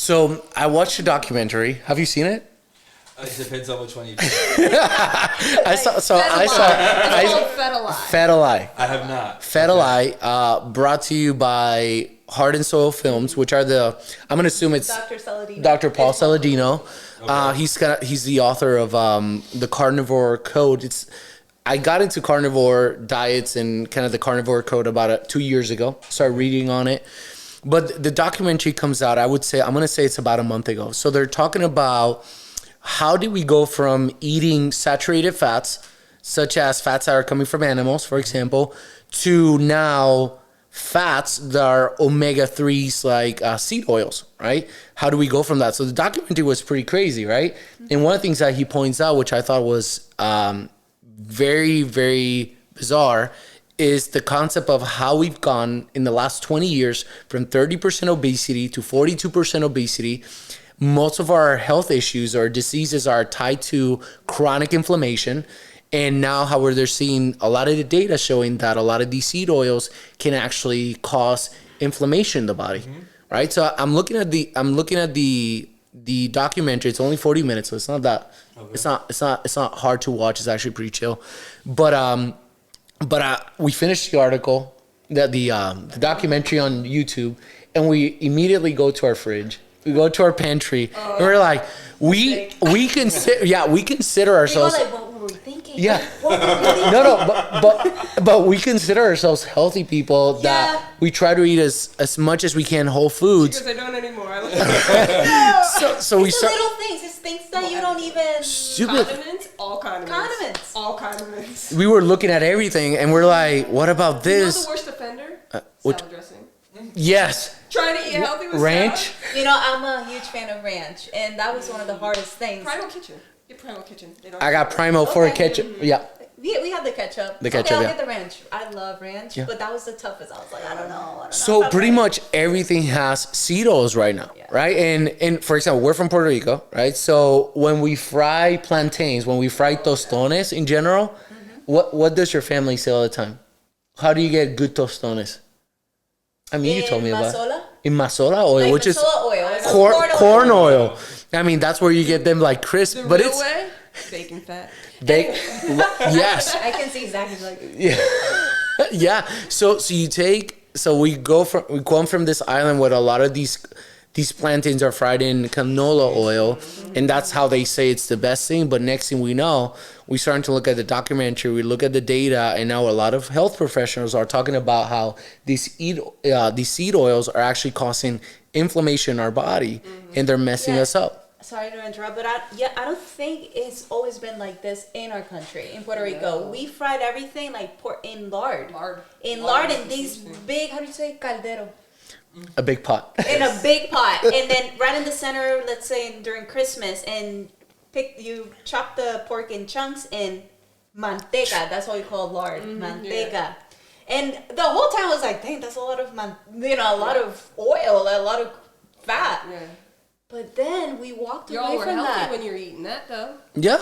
So I watched a documentary. Have you seen it? It depends on which one you. I saw. It's called Fed Alive. Fed Alive. I have not. Fed Alive, brought to you by Heart and Soil Films, which are the. I'm gonna assume it's Dr. Saladino. Dr. Paul Saladino. Okay. He's the author of the Carnivore Code. I got into carnivore diets and kind of the Carnivore Code about 2 years ago. Started reading on it. But the documentary comes out, I'm going to say it's about a month ago. So they're talking about how did we go from eating saturated fats, such as fats that are coming from animals, for example, to now fats that are omega-3s like seed oils, right? How do we go from that? So the documentary was pretty crazy, right? And one of the things that he points out, which I thought was very, very bizarre, is the concept of how we've gone in the last 20 years from 30% obesity to 42% obesity. Most of our health issues or diseases are tied to chronic inflammation. And now, however, they're seeing a lot of the data showing that a lot of these seed oils can actually cause inflammation in the body, right? So I'm looking at the documentary. It's only 40 minutes, so it's not that it's not hard to watch. It's actually pretty chill. But we finished the article, the documentary on YouTube, and we immediately go to our fridge. We go to our pantry, and we're like, we consider ourselves. People are like, what were we thinking? Yeah. What were we thinking? but we consider ourselves healthy people that we try to eat as much as we can whole foods. Because I don't anymore. So we It's the little things. It's things that you don't even. stupid. Condiments? All condiments. All condiments. We were looking at everything, and we're like, what about You know this? the worst offender? which- Salad dressing. Yes. Trying to eat healthy with Ranch. salad? You know, I'm a huge fan of ranch, and that was one of the hardest things. Primal Kitchen. Get Primal Kitchen. They don't I got Primo for a Okay. ketchup. Yeah. We have the ketchup. The ketchup, Okay, I'll yeah. get the ranch. I love ranch, Yeah. but that was the toughest. I was like, I don't know. So pretty much everything has seed oils right now, right? And for example, we're from Puerto Rico, right? So when we fry plantains, when we fry tostones in general, what does your family say all the time? How do you get good tostones? I mean, you told me about mazola? in masola oil, Like which is mazola oil. It's corn oil. I mean, that's where you get them like crisp, The but real it's way? Bacon fat. yes. I can see exactly like. Yeah. So we come from this island where a lot of these plantains are fried in canola oil, and that's how they say it's the best thing. But next thing we know, we starting to look at the documentary, we look at the data, and now a lot of health professionals are talking about how these seed oils are actually causing inflammation in our body, and they're messing us up. Sorry to interrupt, but I don't think it's always been like this in our country, in Puerto Rico. We fried everything like in lard. Lard in these big, how do you say, caldero? A big pot. In a big pot. And then right in the center, let's say during Christmas, and you chop the pork in chunks in manteca. That's what we call lard, manteca. Yeah. And the whole time I was like, dang, that's a lot of, a lot of oil, a lot of fat. Yeah. But then we walked away from that. when you're eating that, though. Yeah.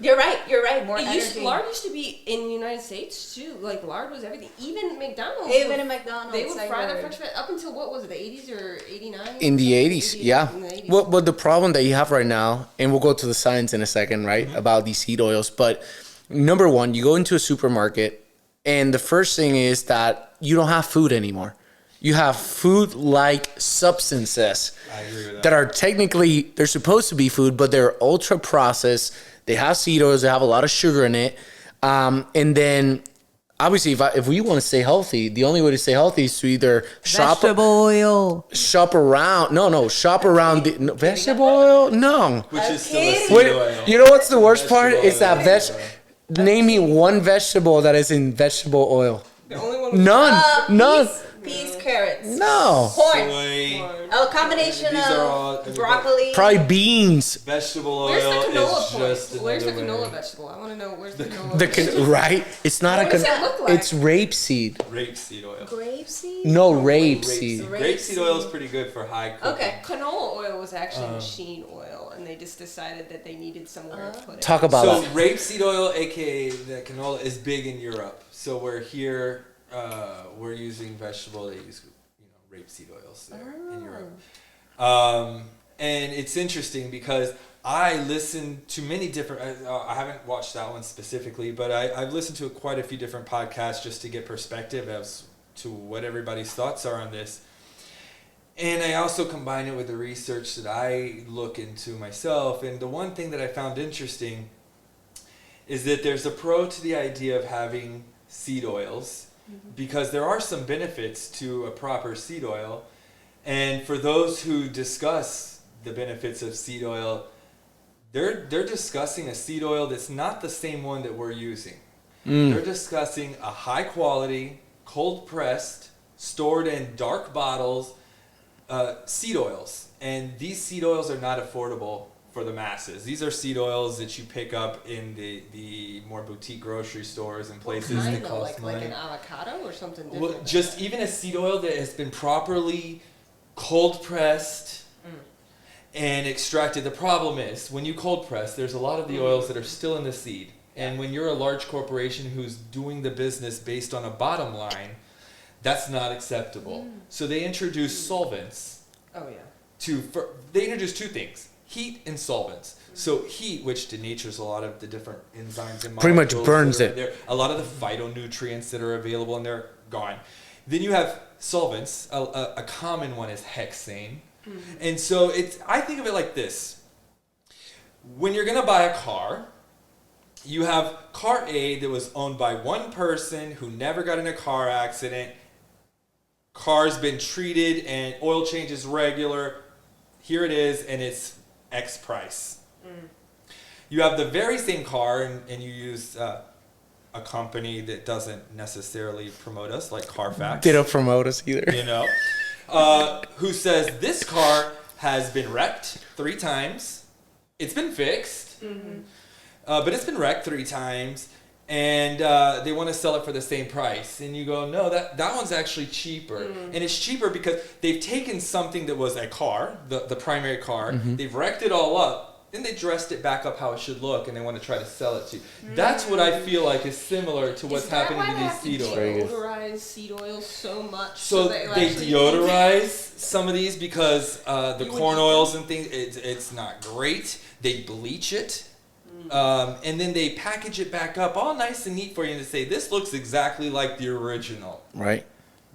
You're right. More energy. Lard used to be in the United States, too. Like, lard was everything. Even McDonald's. Even in McDonald's. They would fry their French fries up until, what was it, the 80s or 89? In the 80s, yeah. In the 80s. Well, but the problem that you have right now, and we'll go to the science in a second, right, about these seed oils. But number one, you go into a supermarket, and the first thing is that you don't have food anymore. You have food-like substances that are technically, they're supposed to be food, but they're ultra-processed. They have seed oils. They have a lot of sugar in it. And then, obviously, if we want to stay healthy, the only way to stay healthy is to either shop around. No, shop around. Vegetable oil? No. Which is still a seed oil. You know what's the worst part? Is that name me one vegetable that is in vegetable oil. The only one None. Peas, carrots. No. Corn. Soy. A combination of broccoli. Probably beans. Vegetable oil Where's the canola is just point? Where's the another canola way. vegetable? I want to know where's the canola Right? It's not What does that look like? It's rapeseed. Rapeseed oil. Grapeseed? No, rapeseed. Rapeseed oil is pretty good for high cooking. Okay. Canola oil was actually machine oil, and they just decided that they needed somewhere to put it. Talk about So that. rapeseed oil, aka the canola, is big in Europe. So we're here, we're using vegetable. They use rapeseed oils there in Europe. And it's interesting because I listen to many different, I haven't watched that one specifically, but I've listened to quite a few different podcasts just to get perspective as to what everybody's thoughts are on this. And I also combine it with the research that I look into myself. And the one thing that I found interesting is that there's a pro to the idea of having seed oils, because there are some benefits to a proper seed oil. And for those who discuss the benefits of seed oil, they're discussing a seed oil that's not the same one that we're using. They're discussing a high quality, cold pressed, stored in dark bottles, seed oils. And these seed oils are not affordable for the masses. These are seed oils that you pick up in the more boutique grocery stores and places that cost money. Like an avocado or something different? Well, just even a seed oil that has been properly cold pressed and extracted. The problem is, when you cold press, there's a lot of the oils that are still in the seed. And when you're a large corporation who's doing the business based on a bottom line, that's not acceptable. So they introduce solvents. Oh, yeah. They introduce two things: heat and solvents. So heat, which denatures a lot of the different enzymes and molecules, Pretty much burns that are it. there. A lot of the phytonutrients that are available, and they're gone. Then you have solvents. A common one is hexane. And so I think of it like this. When you're going to buy a car, you have car A that was owned by one person who never got in a car accident. Car's been treated and oil change is regular. Here it is, and it's X price. You have the very same car, and you use a company that doesn't necessarily promote us, like Carfax. They don't promote us either. You know, who says this car has been wrecked 3 times. It's been fixed, but it's been wrecked 3 times, and they want to sell it for the same price. And you go, no, that one's actually cheaper. And it's cheaper because they've taken something that was a car, the primary car, they've wrecked it all up, then they dressed it back up how it should look, and they want to try to sell it to you. That's what I feel like is similar to what's happening to these seed oils. Deodorize seed oils so much. So they deodorize some of these because the corn oils and things, it's not great. They bleach it. And then they package it back up all nice and neat for you and say, this looks exactly like the original. Right.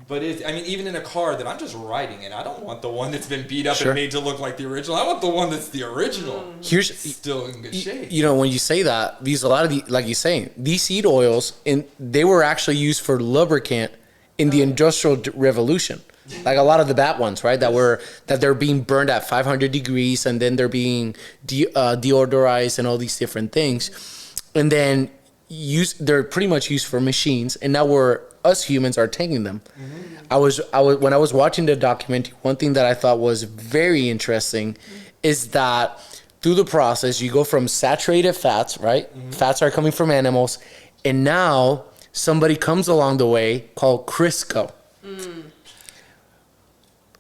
But even in a car that I'm just riding in, I don't want the one that's been beat up and made to look like the original. I want the one that's the original. Here's still in good shape. You know, when you say that, because a lot of like you're saying, these seed oils, they were actually used for lubricant in the Industrial Revolution. Like a lot of the bad ones, right? That they're being burned at 500 degrees, and then they're being deodorized and all these different things, and then they're pretty much used for machines. And now us humans are taking them. When I was watching the documentary, one thing that I thought was very interesting is that through the process, you go from saturated fats, right? Fats are coming from animals, and now somebody comes along the way called Crisco.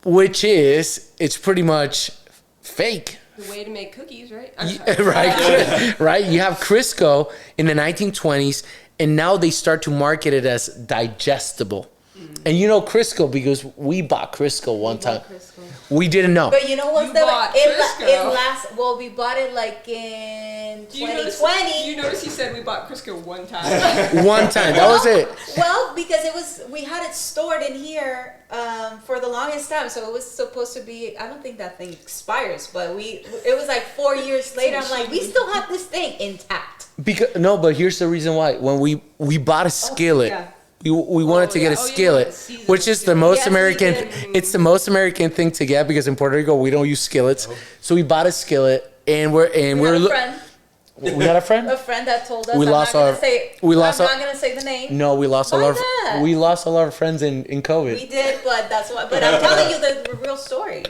Which it's pretty much fake. The way to make cookies, right? Right. You have Crisco in the 1920s, and now they start to market it as digestible. And you know Crisco because we bought Crisco one time. We didn't know. But you know what's we bought it like in 2020. You notice you said we bought Crisco one time. One time. That was it. Well, because we had it stored in here for the longest time, so it was supposed to be. I don't think that thing expires, but it was like 4 years later. I'm like, we still have this thing intact. But here's the reason why. When we bought a skillet. We wanted to get a skillet, which is the most American. It's the most American thing to get because in Puerto Rico we don't use skillets. So we bought a skillet, and we had a friend. A friend that told us. I'm not gonna say the name. No, we lost we lost a lot of friends in COVID. We did, but that's why. But I'm telling you the real story.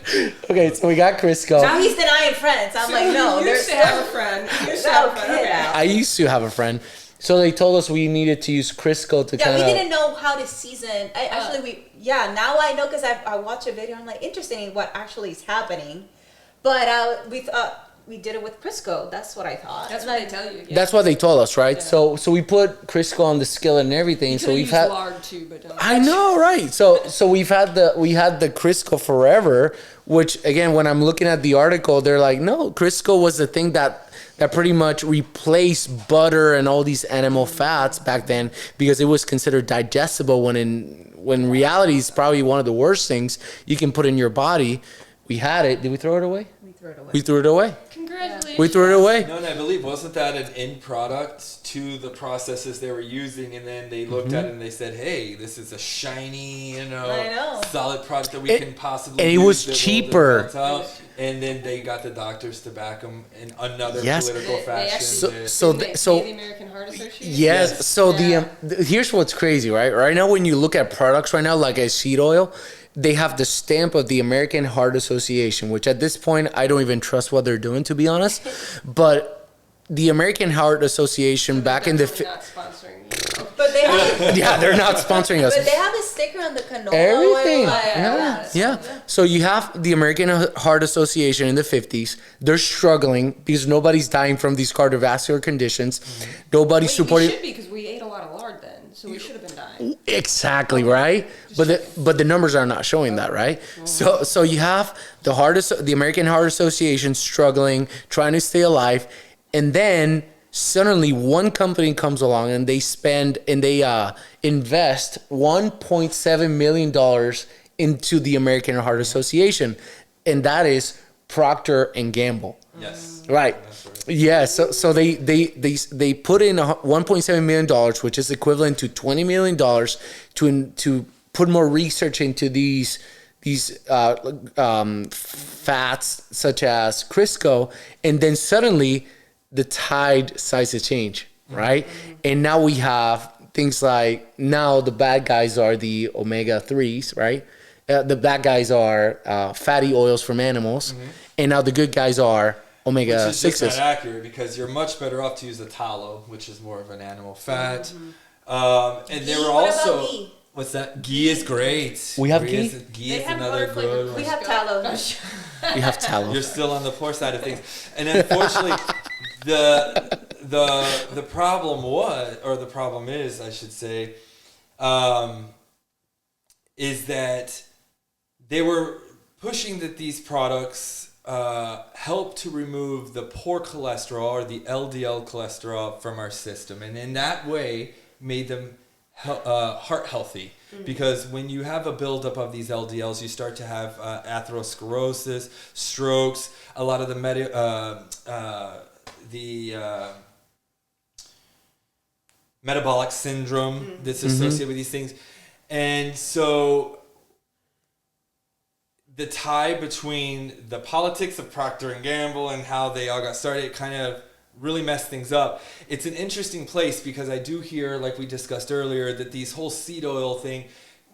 Okay, so we got Crisco. Now he's denying friends. I'm like, no. You used to have a friend. I used to have a friend. So they told us we needed to use Crisco to kind of... we didn't know how to season. Now I know because I watched a video. I'm like, interesting what actually is happening. But we thought, we did it with Crisco. That's what I thought. That's what they tell you. Yeah. That's what they told us, right? Yeah. So we put Crisco on the skillet and everything. You So we've used had lard too, but don't. I know, right? So we had the Crisco forever, which again, when I'm looking at the article, they're like, no, Crisco was the thing that pretty much replaced butter and all these animal fats back then because it was considered digestible when in reality it's probably one of the worst things you can put in your body. We had it. Did we throw it away? We threw it away. We threw it away. Congratulations. We threw it away. No, and I believe, wasn't that an end product to the processes they were using? And then they looked at it and they said, hey, this is a shiny, I know. solid product that we can possibly and use. it was that will cheaper. develop out. And then they got the doctors to back them in another Yes. political They fashion. actually So Didn't they so pay the American Heart Association? yes. Yes. So Yeah. here's what's crazy, right? Right now, when you look at products right now, like a seed oil, they have the stamp of the American Heart Association, which at this point I don't even trust what they're doing, to be honest. But the American Heart Association back in the Definitely not sponsoring you. But they have, yeah, they're not sponsoring us. but they have a sticker on the canola Everything. oil. Yeah. So you have the American Heart Association in the 50s. They're struggling because nobody's dying from these cardiovascular conditions. Nobody's We supporting. should be because we ate a lot of lard then, so we should have been dying. Exactly right, but the numbers are not showing that, right? So you have the American Heart Association struggling, trying to stay alive, and then suddenly one company comes along and they invest $1.7 million into the American Heart Association, and that is Procter and Gamble. Yes. Right. Yeah. So they put in $1.7 million, which is equivalent to $20 million to put more research into these fats such as Crisco, and then suddenly the tide decides to change, right? And now we have things like, now the bad guys are the omega-3s, right? The bad guys are fatty oils from animals, and now the good guys are omega-6s. Which is just not accurate because you're much better off to use the tallow, which is more of an animal fat. And there were What about also... ghee? What's that? Ghee is great. We have ghee? Ghee They is have another butter flavored good one. We have tallow. We have tallow. You're still on the poor side of things. And unfortunately, the problem was, or the problem is, I should say, is that they were pushing that these products help to remove the poor cholesterol or the LDL cholesterol from our system, and in that way made them heart healthy. Because when you have a buildup of these LDLs, you start to have atherosclerosis, strokes, a lot of the metabolic syndrome that's associated with these things. And so the tie between the politics of Procter and Gamble and how they all got started kind of really messed things up. It's an interesting place because I do hear, like we discussed earlier, that these whole seed oil thing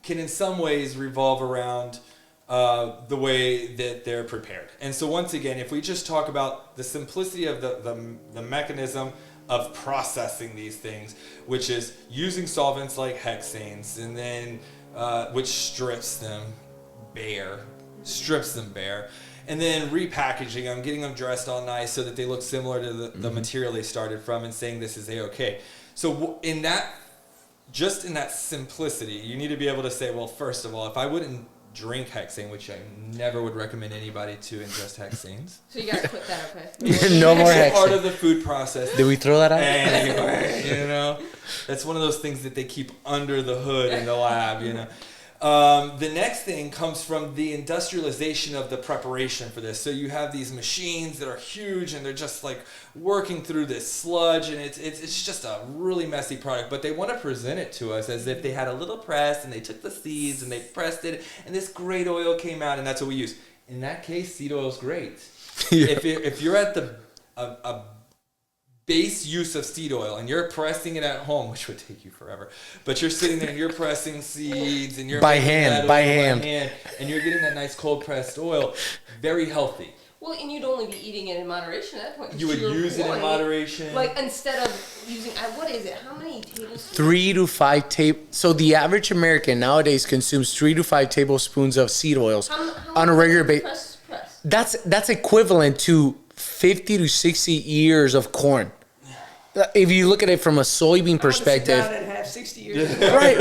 can in some ways revolve around the way that they're prepared. And so once again, if we just talk about the simplicity of the mechanism of processing these things, which is using solvents like hexanes, and then which strips them bare, and then repackaging them, getting them dressed all nice so that they look similar to the material they started from, and saying this is A-okay. So in that simplicity, you need to be able to say, well, first of all, if I wouldn't drink hexane, which I never would recommend anybody to ingest hexanes. So you guys put that, okay? No more It's part hexane. of the food process. Did we throw that out? Anyway, that's one of those things that they keep under the hood in the lab, The next thing comes from the industrialization of the preparation for this. So you have these machines that are huge and they're just like working through this sludge, and it's just a really messy product. But they want to present it to us as if they had a little press and they took the seeds and they pressed it and this great oil came out, and that's what we use. In that case, seed oil is great. Yeah. If you're at a base use of seed oil and you're pressing it at home, which would take you forever, but you're sitting there and you're pressing seeds and you're By making hand, that by oil hand. and you're getting that nice cold pressed oil, very healthy. Well, and you'd only be eating it in moderation at that point. You would To your use it in point, moderation. Like, instead of using, what is it? How many tablespoons? 3 to 5 So the average American nowadays consumes 3 to 5 tablespoons of seed oils How on a regular basis. Press. That's equivalent to 50 to 60 years of corn. If you look at it from a soybean perspective, I want to sit down and have 60 years. right?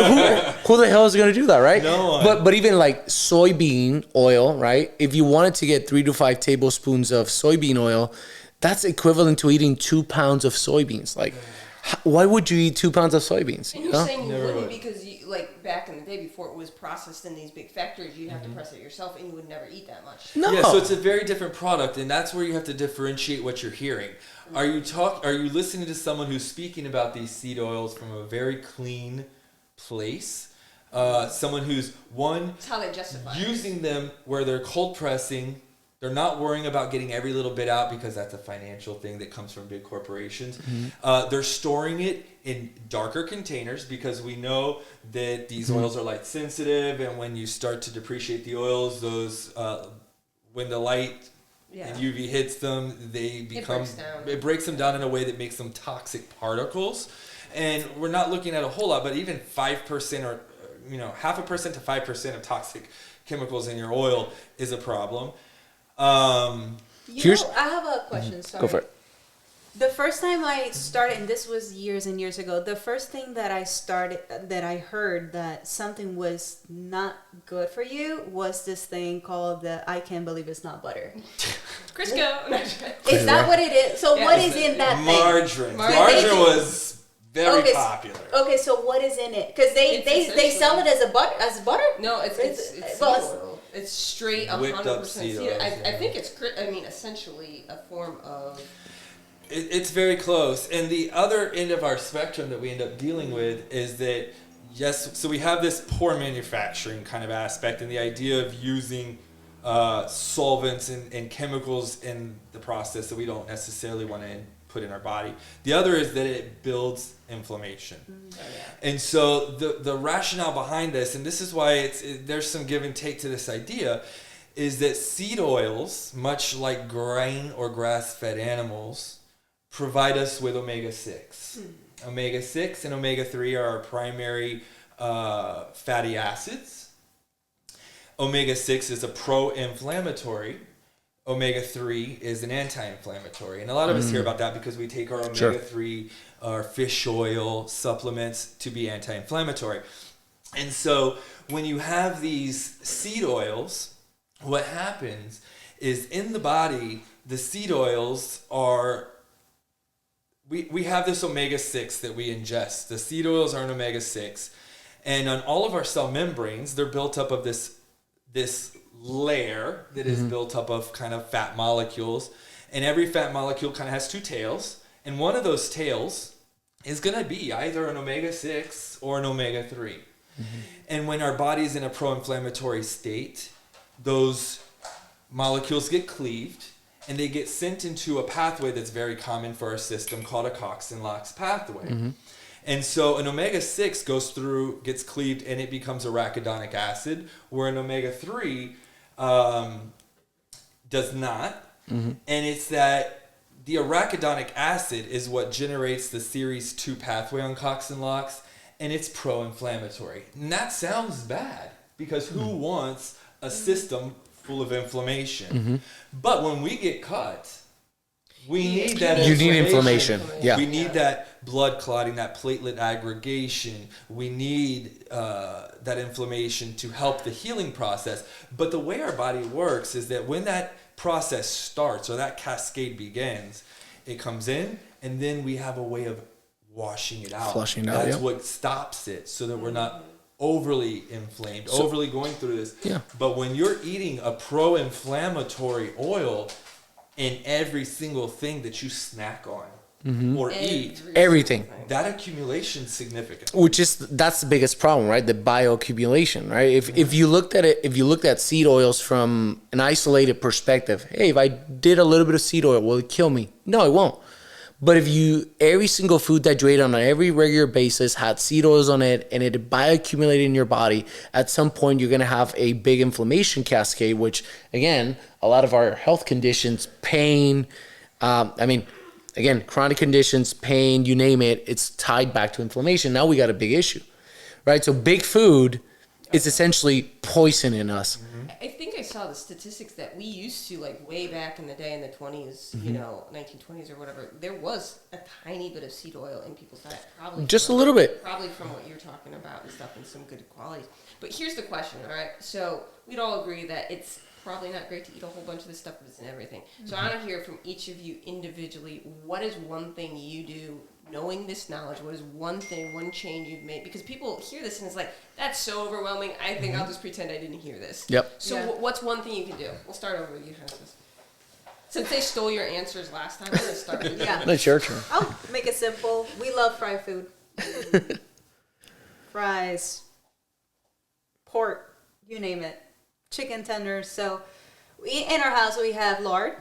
Who the hell is going to do that, right? No one. But even like soybean oil, right? If you wanted to get 3 to 5 tablespoons of soybean oil, that's equivalent to eating 2 pounds of soybeans. Like, why would you eat 2 pounds of soybeans? And You you're know? saying you Never wouldn't would. because like back in the day before it was processed in these big factories, you'd have to press it yourself and you would never eat that much. No. Yeah, so it's a very different product, and that's where you have to differentiate what you're hearing. Are you listening to someone who's speaking about these seed oils from a very clean place? Someone who's That's how they justify it. using them where they're cold pressing. They're not worrying about getting every little bit out because that's a financial thing that comes from big corporations. They're storing it in darker containers because we know that these oils are light sensitive, and when you start to depreciate the oils, those when the light and UV hits them, they become it breaks them down in a way that makes them toxic particles. And we're not looking at a whole lot, but even 5% or 0.5% to 5% of toxic chemicals in your oil is a problem. I have a question. Sorry. Go for it. The first time I started, and this was years and years ago, the first thing that I heard that something was not good for you was this thing called the I can't believe it's not butter. Crisco. Is that what it is? So what is in that thing? Margarine. Margarine. Margarine was very Okay, popular. Okay, so what is in it? Because they sell it as butter. No, it's well, seed oil. It's straight 100% Whipped up seed seed oil. oils, I yeah. think it's essentially a form of. It's very close. And the other end of our spectrum that we end up dealing with is that, yes, so we have this poor manufacturing kind of aspect and the idea of using solvents and chemicals in the process that we don't necessarily want to put in our body. The other is that it builds inflammation. And so the rationale behind this, and this is why there's some give and take to this idea, is that seed oils, much like grain or grass-fed animals, provide us with omega-6. Omega-6 and omega-3 are our primary fatty acids. Omega-6 is a pro-inflammatory. Omega-3 is an anti-inflammatory. And a lot of us hear about that because we take our omega-3, our fish oil supplements to be anti-inflammatory. And so when you have these seed oils, what happens is in the body, the seed oils are... We have this omega-6 that we ingest. The seed oils are an omega-6. And on all of our cell membranes, they're built up of this layer that is built up of kind of fat molecules. And every fat molecule kind of has two tails. And one of those tails is going to be either an omega-6 or an omega-3. And when our body's in a pro-inflammatory state, those molecules get cleaved and they get sent into a pathway that's very common for our system called a coxin-LOX pathway. And so an omega-6 gets cleaved, and it becomes arachidonic acid, where an omega-3 does not. And it's that the arachidonic acid is what generates the series 2 pathway on coxin-LOX, and it's pro-inflammatory. And that sounds bad, because who wants a system full of inflammation? But when we get cut, we need that You need inflammation. Yeah. We need that blood clotting, that platelet aggregation. We need that inflammation to help the healing process. But the way our body works is that when that process starts or that cascade begins, it comes in, and then we have a way of washing it out. Flushing it out, That's yeah. what stops it, so that we're not overly inflamed, overly going through this. Yeah. But when you're eating a pro-inflammatory oil in every single thing that you snack on or eat, Everything. that accumulation is significant. That's the biggest problem, right? The bioaccumulation, right? If you looked at seed oils from an isolated perspective, hey, if I did a little bit of seed oil, will it kill me? No, it won't. But if every single food that you ate on every regular basis had seed oils on it and it bioaccumulated in your body, at some point you're going to have a big inflammation cascade, which, again, a lot of our health conditions, pain, chronic conditions, pain, you name it, it's tied back to inflammation. Now we got a big issue, right? So big food is essentially poisoning us. I think I saw the statistics that we used to, like, way back in the day in the 20s, 1920s or whatever, there was a tiny bit of seed oil in people's diet. Probably Just a little bit. Probably from what you're talking about and stuff and some good qualities. But here's the question, all right? So we'd all agree that it's probably not great to eat a whole bunch of this stuff if it's in everything. So I want to hear from each of you individually, what is one thing you do, knowing this knowledge, what is one thing, one change you've made? Because people hear this and it's like, that's so overwhelming, I think I'll just pretend I didn't hear this. Yep. So what's one thing you can do? We'll start over with you, Francis. Since they stole your answers last time, I'm going to start with you. Yeah. That's your turn. I'll make it simple. We love fried food. Fries, pork, you name it. Chicken tenders. So in our house we have lard.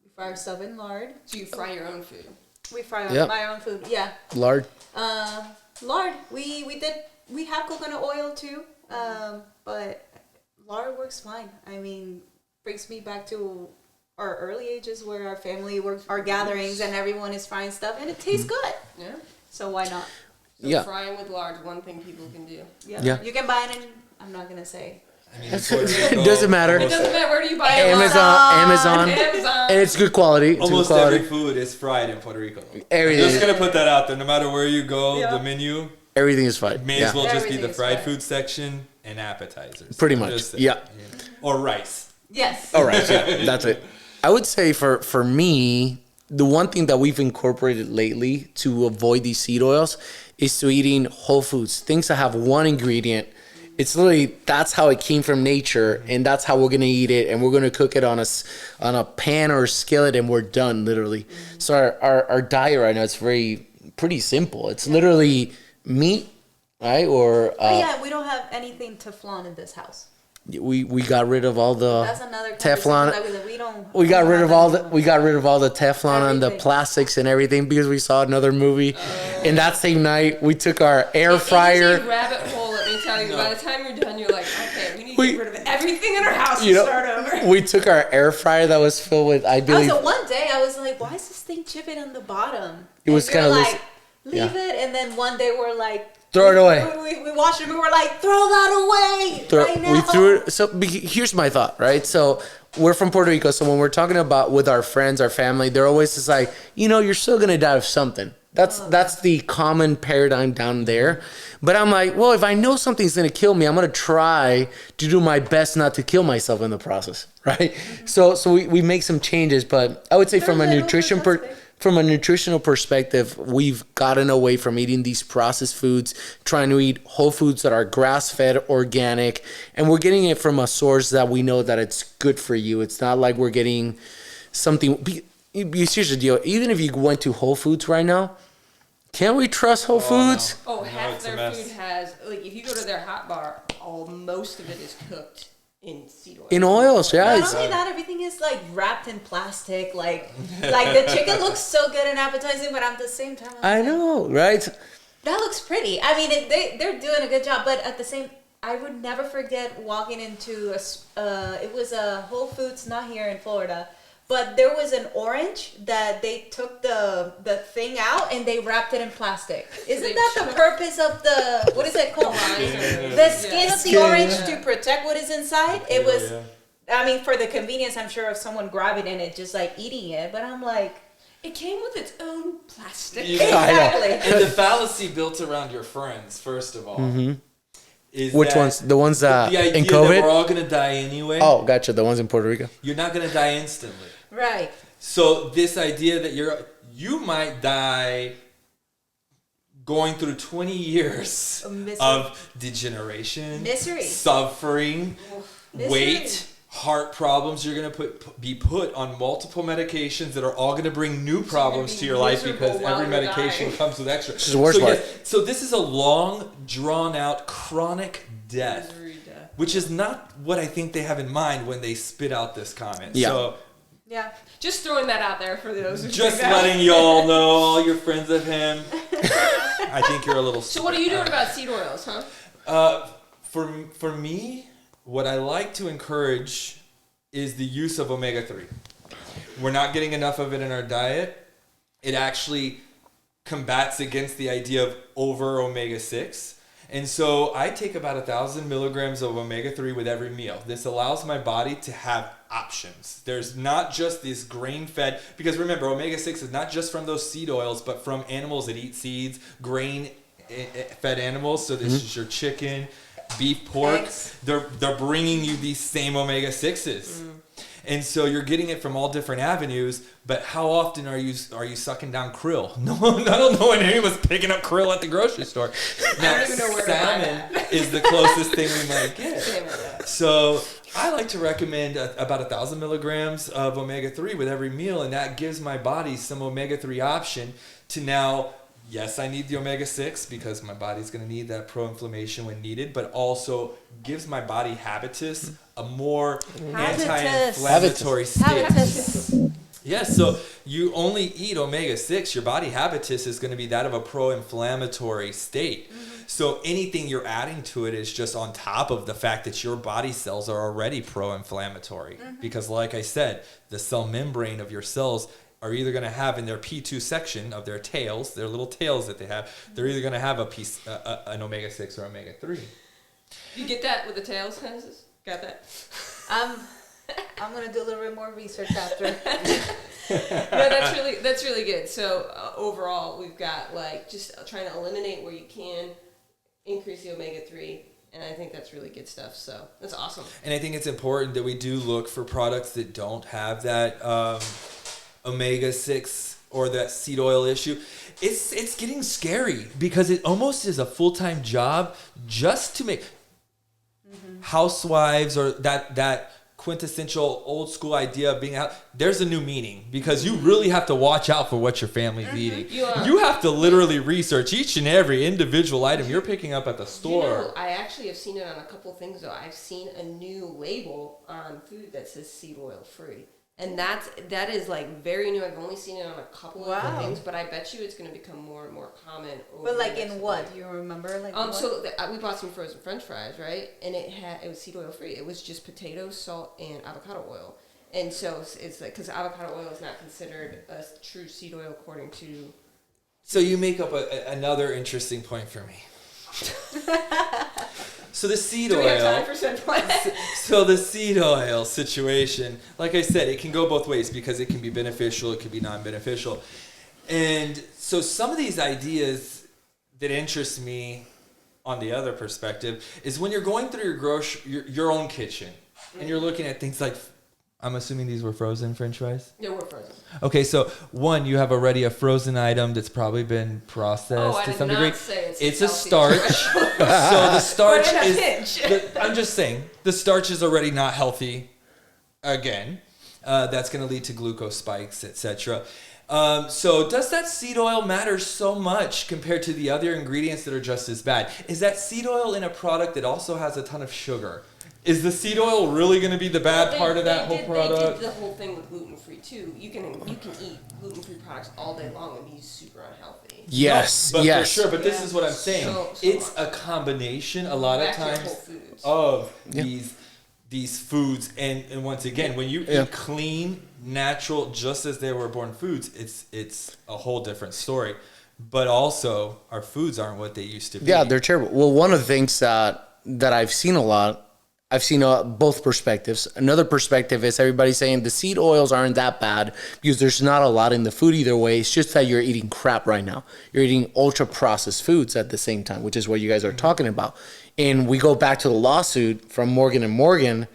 We fry our stuff in lard. So you fry your own food. We fry Yep. my own food. Yeah. Lard. Lard. We have coconut oil too. But lard works fine. I mean, brings me back to our early ages where our family works, our gatherings, and everyone is frying stuff, and it tastes good. Yeah. So why not? So Yeah. frying with lard, one thing people can do. Yeah. You can buy it in. I'm not gonna say. I mean, It doesn't matter. It doesn't matter, where do you buy it? Amazon, Amazon. and it's good quality. It's almost good quality. every food is fried in Puerto Rico. Everything. I'm just gonna put that out there. No matter where you go, Yeah. the menu Everything is fine. may Yeah. as well just be Everything the is fried fried. food section and appetizers. Pretty I'm much. just saying, Yeah. Or rice. Yes. All right, yeah, that's it. I would say for me, the one thing that we've incorporated lately to avoid these seed oils is to eating whole foods, things that have one ingredient. It's literally, that's how it came from nature, and that's how we're gonna eat it, and we're gonna cook it on a pan or a skillet, and we're done, literally. So our diet right now is pretty simple. It's literally meat, right? Or But yeah, we don't have anything Teflon in this house. we got rid of all the That's another Teflon. conversation that we don't. We got rid of have all the anymore. Teflon and the Everything. plastics and everything because we saw another movie. And that same night, we took our air It is fryer. a rabbit hole, let me tell you. By the time you're done, you're like, okay, we need to We- get rid of everything in our house You and know, start over. we took our air fryer that was filled with, I believe, Also, one day I was like, why is this thing chipping on the bottom? It was And we were kinda like, leave it. And then one day we're like, throw it away. We watched it and we were like, throw that away right now. We threw it. So here's my thought, right? So we're from Puerto Rico. So when we're talking about with our friends, our family, they're always just like, you're still going to die of something. That's the common paradigm down there. But I'm like, well, if I know something's going to kill me, I'm going to try to do my best not to kill myself in the process, right? So we make some changes. But I would say from a nutritional perspective, we've gotten away from eating these processed foods, trying to eat whole foods that are grass-fed, organic, and we're getting it from a source that we know that it's good for you. It's not like we're getting something. Here's the deal. Even if you went to Whole Foods right now, can we trust Whole Foods? Oh, No, half it's a their mess. food has, like, if you go to their hot bar, most of it is cooked in seed oil. In oils, yeah. Not It's, only that, everything is like wrapped in plastic. Like the chicken looks so good and appetizing, but at the same time, I know, right? that looks pretty. I mean, they're doing a good job, but at the same, I would never forget walking into it was a Whole Foods, not here in Florida, but there was an orange that they took the thing out and they wrapped it in plastic. Isn't They that the took- purpose of the, what is it called? The skin of the Skin. orange to protect what is inside. It was, Yeah. I mean, for the convenience, I'm sure, of someone grabbing it and just like eating it, but I'm like, It came with its own plastic. Yeah. exactly. And the fallacy built around your friends, first of all, is Which that ones? The ones that the idea in that COVID? we're all gonna die anyway. Oh, gotcha. The ones in Puerto Rico. You're not gonna die instantly. Right. So this idea that you might die going through 20 years Misery. of degeneration, Misery. suffering, Misery. weight, heart problems. You're gonna be put on multiple medications that are all gonna bring new problems be to your life miserable because while every you're medication dying. comes with extra. This is the worst so, part. so this is a long, drawn out, chronic death. Misery death. Which is not what I think they have in mind when they spit out this comment. Yeah. So Yeah. Just throwing that out there for those who just think that. letting y'all know, all your friends of him. I think you're a little. So what are you doing about seed oils, huh? For me, what I like to encourage is the use of omega-3. We're not getting enough of it in our diet. It actually combats against the idea of over omega-6. And so I take about 1,000 milligrams of omega-3 with every meal. This allows my body to have options. There's not just this grain-fed, because remember, omega-6 is not just from those seed oils, but from animals that eat seeds, grain-fed animals. So this is your chicken, beef, pork. Eggs. They're bringing you these same omega-6s. And so you're getting it from all different avenues, but how often are you sucking down krill? No, I don't know when anyone's picking up krill at the grocery store. Now, I don't even know where to buy salmon is the closest thing we might get. So I like to recommend about 1,000 milligrams of omega-3 with every meal, and that gives my body some omega-3 option to now. Yes, I need the omega-6 because my body's going to need that pro-inflammation when needed, but also gives my body habitus, a more anti-inflammatory state. Yes, so you only eat omega-6, your body habitus is going to be that of a pro-inflammatory state. So anything you're adding to it is just on top of the fact that your body cells are already pro-inflammatory. Because like I said, the cell membrane of your cells are either going to have in their P2 section of their tails, their little tails that they have, they're either going to have an omega-6 or omega-3. You get that with the tails, Genesis? Got that? I'm gonna do a little bit more research after. No, that's really good. So overall, we've got like just trying to eliminate where you can, increase the omega-3, and I think that's really good stuff. So that's awesome. And I think it's important that we do look for products that don't have that omega-6 or that seed oil issue. It's getting scary because it almost is a full-time job just to make housewives or that quintessential old school idea of being out. There's a new meaning because you really have to watch out for what your family's eating. You have to literally research each and every individual item you're picking up at the store. You know, I actually have seen it on a couple of things though. I've seen a new label on food that says seed oil free. And that is like very new. I've only seen it on a couple of things, but I bet you it's going to become more and more common. But like in what? Do you remember? Like so we bought some frozen French fries, right? And it was seed oil free. It was just potato, salt, and avocado oil. And so it's like because avocado oil is not considered a true seed oil according to. So you make up another interesting point for me. So the seed oil. Do we have time for said point? So the seed oil situation, like I said, it can go both ways because it can be beneficial, it can be non-beneficial. And so some of these ideas that interest me on the other perspective is when you're going through your own kitchen and you're looking at things like, I'm assuming these were frozen French fries? Yeah, we're frozen. Okay, so one, you have already a frozen item that's probably been processed to some degree. It's a starch. So the starch I'm just saying, the starch is already not healthy. Again, that's going to lead to glucose spikes, etc. So does that seed oil matter so much compared to the other ingredients that are just as bad? Is that seed oil in a product that also has a ton of sugar? Is the seed oil really going to be the bad part of that whole product? They did the whole thing with gluten-free too. You can eat gluten-free products all day long and be super unhealthy. Yes, no, but yes. for sure. But this is what I'm saying. So it's a combination a lot of times of these foods. And once again, when you eat clean, natural, just as they were born foods, it's a whole different story. But also, our foods aren't what they used to be. Yeah, they're terrible. Well, one of the things that I've seen a lot, I've seen both perspectives. Another perspective is everybody saying the seed oils aren't that bad because there's not a lot in the food either way. It's just that you're eating crap right now. You're eating ultra-processed foods at the same time, which is what you guys are talking about. And we go back to the lawsuit from Morgan & Morgan,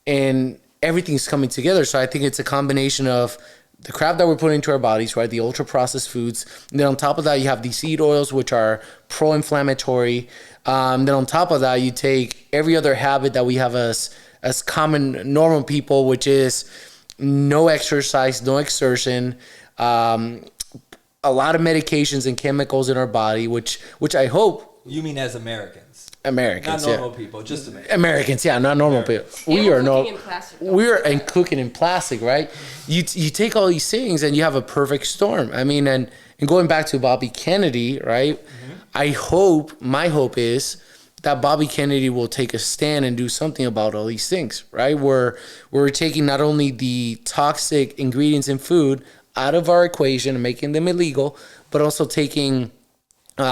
and everything's coming together. So I think it's a combination of the crap that we're putting into our bodies, right? The ultra-processed foods. And then on top of that, you have the seed oils, which are pro-inflammatory. Then on top of that, you take every other habit that we have as common normal people, which is no exercise, no exertion, a lot of medications and chemicals in our body, which I hope. You mean as Americans? Americans, not normal people, just Americans. Americans, yeah, not normal people. We're cooking in plastic, right? You take all these things and you have a perfect storm. I mean, and going back to Bobby Kennedy, right? My hope is that Bobby Kennedy will take a stand and do something about all these things, right? We're taking not only the toxic ingredients in food out of our equation and making them illegal, but also taking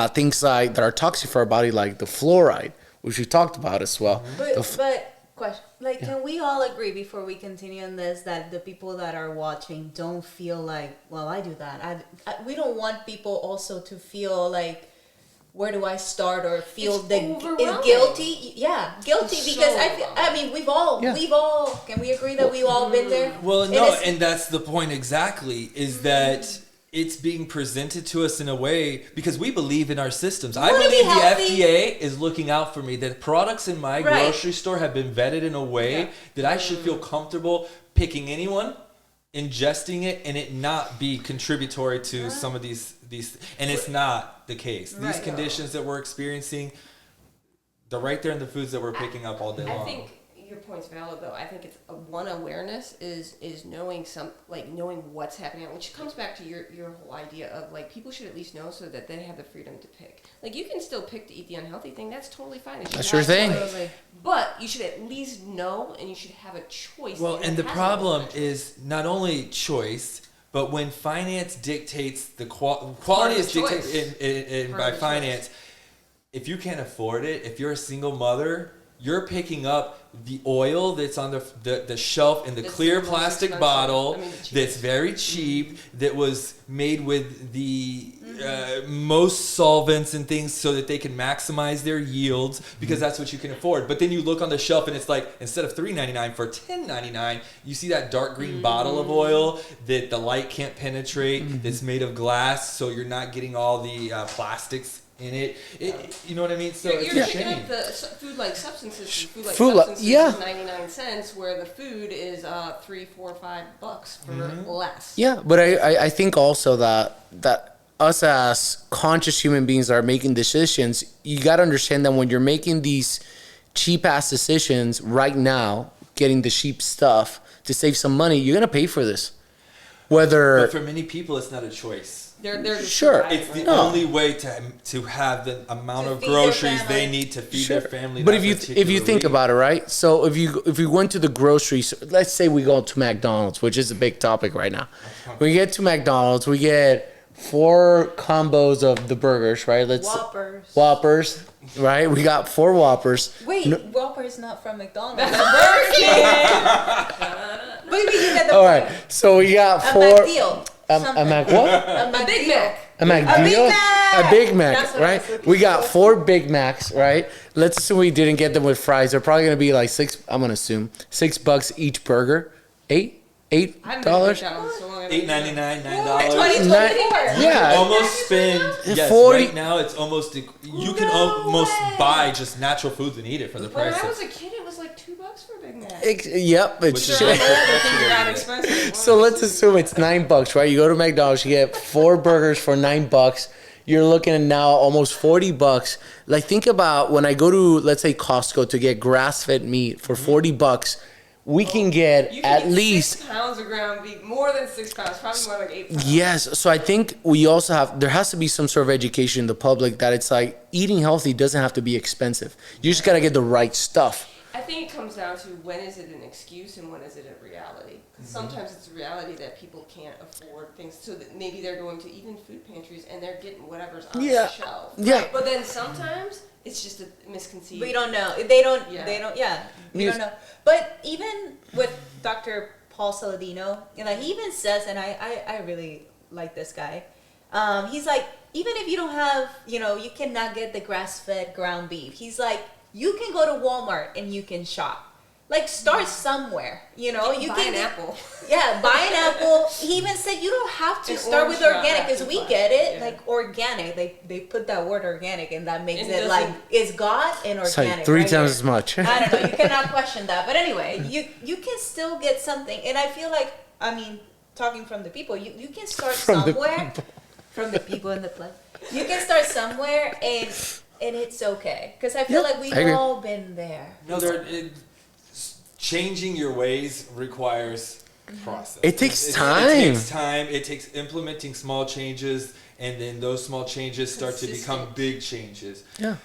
things like that are toxic for our body, like the fluoride, which we talked about as well. But question, like, can we all agree before we continue on this that the people that are watching don't feel like, well, I do that. We don't want people also to feel like, where do I start, or feel guilty? Yeah, guilty, It's because so I mean, we've all, can we agree that we've all been there? Well, no, and that's the point exactly, is that it's being presented to us in a way because we believe in our systems. I believe the FDA is looking out for me, that products in my grocery store have been vetted in a way that I should feel comfortable picking anyone, ingesting it, and it not be contributory to some of these, and it's not the case. These conditions that we're experiencing, they're right there in the foods that we're picking up all day long. I think your point's valid, though. I think it's one, awareness is knowing knowing what's happening, which comes back to your whole idea of like people should at least know so that they have the freedom to pick. Like you can still pick to eat the unhealthy thing. That's totally fine. That's your thing. But you should at least know, and you should have a choice. Well, and the problem is not only choice, but when finance dictates the quality is dictated in by finance. If you can't afford it, if you're a single mother, you're picking up the oil that's on the shelf in the clear plastic bottle that's very cheap, that was made with the most solvents and things so that they can maximize their yields, because that's what you can afford. But then you look on the shelf and it's like, instead of $3.99 for $10.99, you see that dark green bottle of oil that the light can't penetrate, that's made of glass, so you're not getting all the plastics in it. You know what I mean? So you're picking up the food-like substances, for 99 cents, where the food is $3, $4, $5 for less. Yeah, but I think also that us as conscious human beings that are making decisions, you got to understand that when you're making these cheap ass decisions right now, getting the cheap stuff to save some money, you're gonna pay for this. But for many people, it's not a choice. They're sure. It's the only way to have the amount of groceries they need to feed their family. But if you think about it, right? So if you went to the grocery store, let's say we go to McDonald's, which is a big topic right now. We get to McDonald's, we get 4 combos of the burgers, right? Whoppers, right? We got 4 Whoppers. Wait, Whopper is not from McDonald's. Burger King. Maybe you get the all right, so we got 4. A McDeal. A Mac what? A Big Mac. A McDeal? A Big Mac, right? We got 4 Big Macs, right? Let's assume we didn't get them with fries. They're probably gonna be like I'm gonna assume $6 each burger. $8? $8? $8.99, $9. Yeah. Almost spend 40. Right now it's almost you can almost buy just natural foods and eat it for the price. When I was a kid, it was like $2 for a Big Mac. Yep, it's expensive. So let's assume it's $9, right? You go to McDonald's, you get 4 burgers for $9. You're looking at now almost $40. Like think about when I go to, let's say, Costco to get grass-fed meat for $40. We can get at least 6 pounds of ground beef, more than 6 pounds, probably more like 8 pounds. Yes, so I think we also there has to be some sort of education in the public that it's like eating healthy doesn't have to be expensive. You just gotta get the right stuff. I think it comes down to when is it an excuse and when is it a reality. Because sometimes it's a reality that people can't afford things, so that maybe they're going to even food pantries and they're getting whatever's on the shelf. Yeah. But then sometimes it's just a misconceived. We don't know. They don't. We don't know. But even with Dr. Paul Saladino, he even says, and I really like this guy. He's like, even if you don't have, you cannot get the grass-fed ground beef. He's like, you can go to Walmart and you can shop. Like, start somewhere, you can buy an apple. Yeah, buy an apple. He even said you don't have to start with organic, because we get it. Like, organic, they put that word organic, and that makes it like, is God and organic. It's like 3 times as much. I don't know, you cannot question that. But anyway, you can still get something. And I feel like, talking from the people, you can start somewhere. From the people in the place. You can start somewhere, and it's okay. Because I feel like we've all been there. No, changing your ways requires process. It takes time. It takes time. It takes implementing small changes, and then those small changes start to become big changes. Yeah.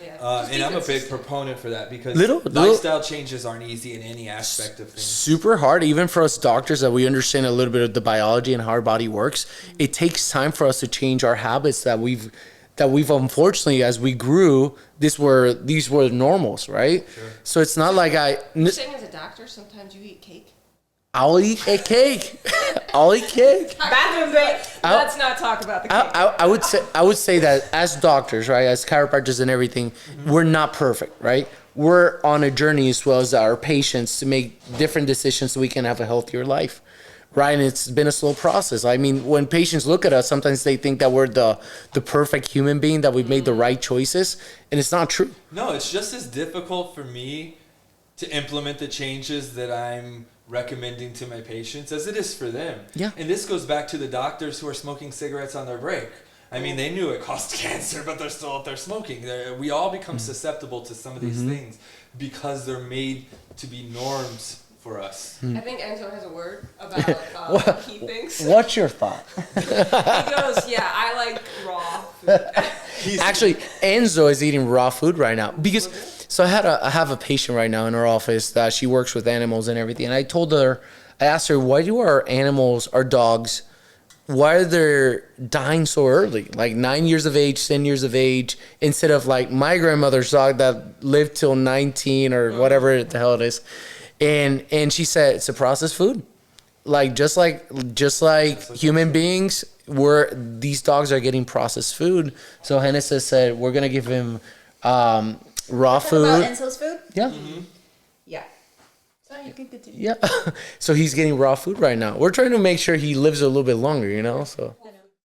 And I'm a big proponent for that, because lifestyle changes aren't easy in any aspect of things. Super hard, even for us doctors that we understand a little bit of the biology and how our body works. It takes time for us to change our habits that that we've unfortunately, as we grew, these were normals, right? Sure. So it's not like You're saying as a doctor, sometimes you eat cake? I'll eat a cake. I'll eat cake. Bathroom break. Let's not talk about the cake. I would say that as doctors, right, as chiropractors and everything, we're not perfect, right? We're on a journey as well as our patients to make different decisions so we can have a healthier life, right? And it's been a slow process. I mean, when patients look at us, sometimes they think that we're the perfect human being, that we've made the right choices, and it's not true. No, it's just as difficult for me to implement the changes that I'm recommending to my patients as it is for them. Yeah. And this goes back to the doctors who are smoking cigarettes on their break. I mean, they knew it caused cancer, but they're still out there smoking. We all become susceptible to some of these things because they're made to be norms for us. I think Enzo has a word about what he thinks. What's your thought? He goes, yeah, I like raw food. Actually, Enzo is eating raw food right now because. So I have a patient right now in our office that she works with animals and everything. And I asked her, why do our animals, our dogs, why are they dying so early? Like 9 years of age, 10 years of age, instead of like my grandmother's dog that lived till 19 or whatever the hell it is. And she said it's a processed food. Like just like human beings, these dogs are getting processed food. So Hennessy said we're gonna give him raw food. About Enzo's food? Yeah. Yeah. So you can continue. Yeah. So he's getting raw food right now. We're trying to make sure he lives a little bit longer, you know? So